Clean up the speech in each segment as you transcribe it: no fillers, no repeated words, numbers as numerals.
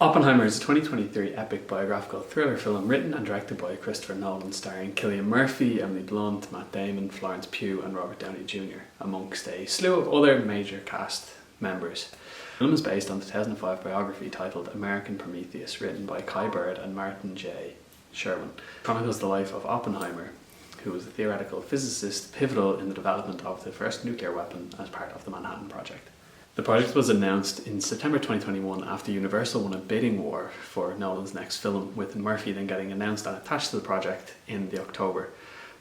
Oppenheimer is a 2023 epic biographical thriller film written and directed by Christopher Nolan, starring Cillian Murphy, Emily Blunt, Matt Damon, Florence, Pugh and Robert Downey Jr., amongst a slew of other major cast members. The film is based on the 2005 biography titled American Prometheus, written by Kai Bird and Martin J. Sherwin. It chronicles the life of Oppenheimer, who was a theoretical physicist pivotal in the development of the first nuclear weapon as part of the Manhattan Project. The project was announced in September 2021 after Universal won a bidding war for Nolan's next film, with Murphy then getting announced and attached to the project in the October.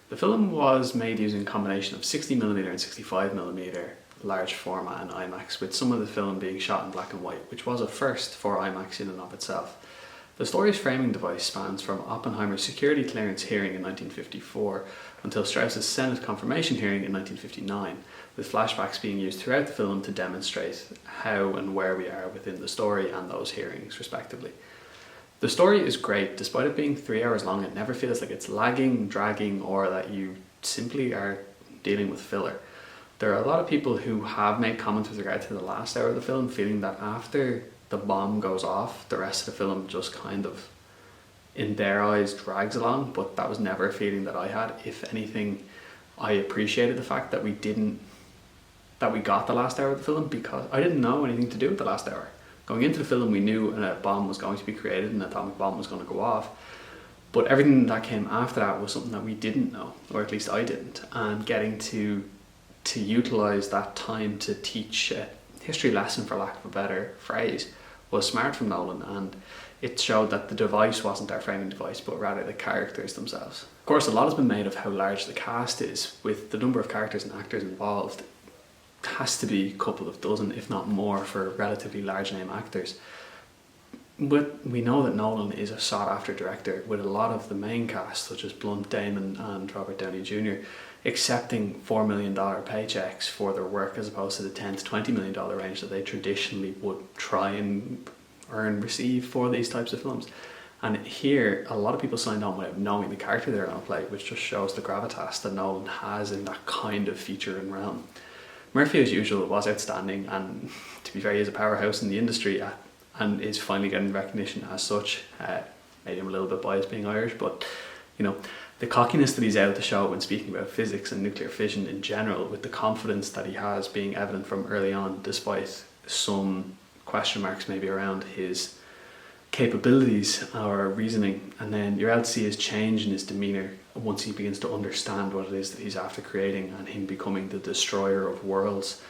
The film was made using a combination of 60mm and 65mm large format and IMAX, with some of the film being shot in black and white, which was a first for IMAX in and of itself. The story's framing device spans from Oppenheimer's security clearance hearing in 1954 until Strauss's Senate confirmation hearing in 1959, with flashbacks being used throughout the film to demonstrate how and where we are within the story and those hearings, respectively. The story is great. Despite it being 3 hours long, it never feels like it's lagging, dragging, or that you simply are dealing with filler. There are a lot of people who have made comments with regard to the last hour of the film, feeling that after the bomb goes off, the rest of the film just kind of, in their eyes, drags along, but that was never a feeling that I had. If anything, I appreciated the fact that we got the last hour of the film, because I didn't know anything to do with the last hour. Going into the film, we knew a bomb was going to be created, an atomic bomb was going to go off, but everything that came after that was something that we didn't know, or at least I didn't, and getting to utilise that time to teach a history lesson, for lack of a better phrase, was smart from Nolan, and it showed that the device wasn't our framing device, but rather the characters themselves. Of course, a lot has been made of how large the cast is, with the number of characters and actors involved. It has to be a couple of dozen, if not more, for relatively large name actors. But we know that Nolan is a sought after director, with a lot of the main cast, such as Blunt, Damon and Robert Downey Jr., accepting $4 million paychecks for their work, as opposed to the $10 to $20 million range that they traditionally would try and receive for these types of films. And here, a lot of people signed on without knowing the character they're going to play, which just shows the gravitas that Nolan has in that kind of feature and realm. Murphy, as usual, was outstanding, and to be fair, he is a powerhouse in the industry and is finally getting recognition as such. Maybe I'm a little bit biased being Irish, but you know, the cockiness that he's able to show when speaking about physics and nuclear fission in general, with the confidence that he has being evident from early on, despite some question marks maybe around his capabilities or reasoning, and then you're able to see his change in his demeanour once he begins to understand what it is that he's after creating, and him becoming the destroyer of worlds.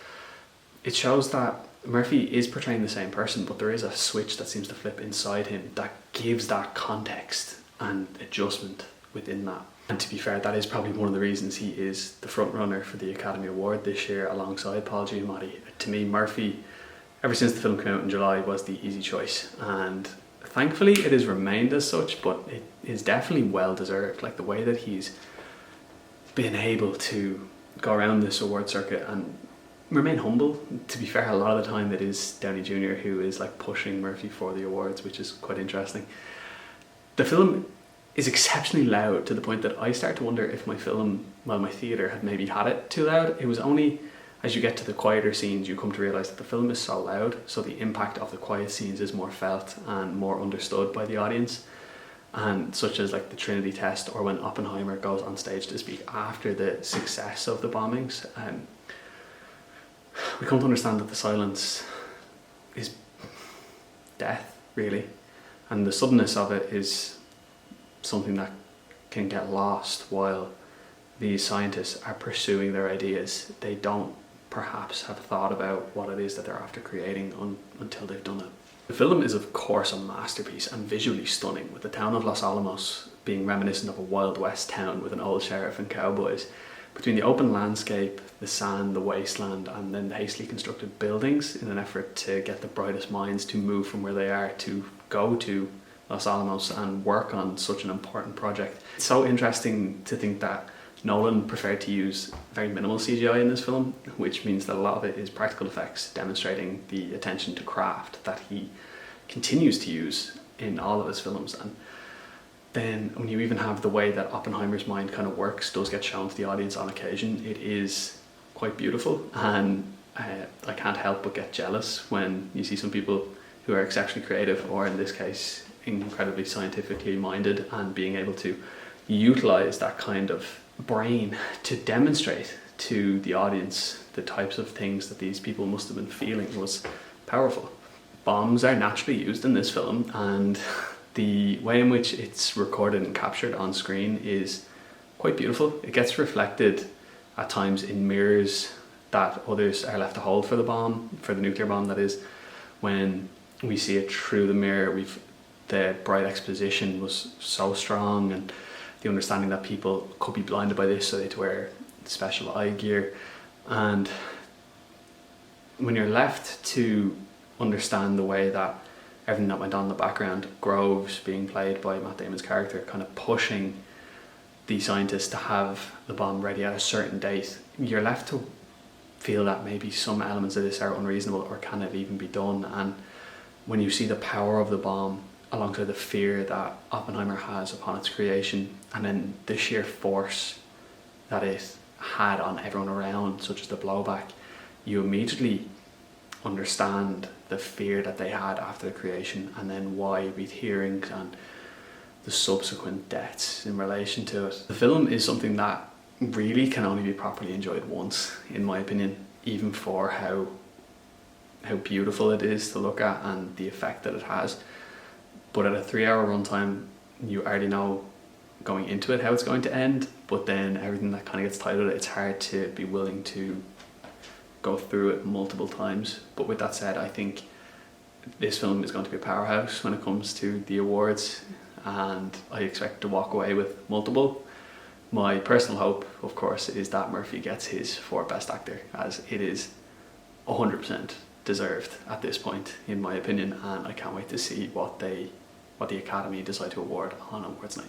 It shows that Murphy is portraying the same person, but there is a switch that seems to flip inside him that gives that context and adjustment within that. And to be fair, that is probably one of the reasons he is the front runner for the Academy Award this year, alongside Paul Giamatti. To me, Murphy, ever since the film came out in July, was the easy choice, and thankfully it has remained as such, but it is definitely well deserved. Like, the way that he's been able to go around this award circuit and remain humble. To be fair, a lot of the time it is Downey Jr. who is like pushing Murphy for the awards, which is quite interesting. The film is exceptionally loud, to the point that I start to wonder if my theatre had maybe had it too loud. It was only as you get to the quieter scenes you come to realise that the film is so loud, so the impact of the quiet scenes is more felt and more understood by the audience. And such as like the Trinity test, or when Oppenheimer goes on stage to speak after the success of the bombings, we come to understand that the silence is death, really, and the suddenness of it is something that can get lost while these scientists are pursuing their ideas. They don't perhaps have thought about what it is that they're after creating until they've done it. The film is of course a masterpiece and visually stunning, with the town of Los Alamos being reminiscent of a Wild West town with an old sheriff and cowboys. Between the open landscape, the sand, the wasteland, and then the hastily constructed buildings, in an effort to get the brightest minds to move from where they are to go to Los Alamos and work on such an important project. It's so interesting to think that Nolan preferred to use very minimal CGI in this film, which means that a lot of it is practical effects, demonstrating the attention to craft that he continues to use in all of his films. And then when you even have the way that Oppenheimer's mind kind of works does get shown to the audience on occasion, it is quite beautiful, and I can't help but get jealous when you see some people who are exceptionally creative, or in this case, incredibly scientifically minded, and being able to utilize that kind of brain to demonstrate to the audience the types of things that these people must have been feeling was powerful. Bombs are naturally used in this film, and the way in which it's recorded and captured on screen is quite beautiful. It gets reflected at times in mirrors that others are left to hold for the bomb, for the nuclear bomb that is. When we see it through the mirror, the bright exposition was so strong, and the understanding that people could be blinded by this, so they had to wear special eye gear. And when you're left to understand the way that everything that went on in the background, Groves being played by Matt Damon's character, kind of pushing the scientists to have the bomb ready at a certain date, you're left to feel that maybe some elements of this are unreasonable, or can it even be done? And when you see the power of the bomb alongside the fear that Oppenheimer has upon its creation, and then the sheer force that it had on everyone around, such as the blowback, you immediately understand the fear that they had after the creation, and then why with hearings and the subsequent deaths in relation to it. The film is something that really can only be properly enjoyed once, in my opinion, even for how beautiful it is to look at and the effect that it has. But at a 3-hour runtime, you already know going into it how it's going to end, but then everything that kind of gets tied with it, it's hard to be willing to go through it multiple times. But with that said, I think this film is going to be a powerhouse when it comes to the awards, and I expect to walk away with multiple. My personal hope, of course, is that Murphy gets his for Best Actor, as it is 100% deserved at this point, in my opinion, and I can't wait to see what the Academy decide to award on awards night.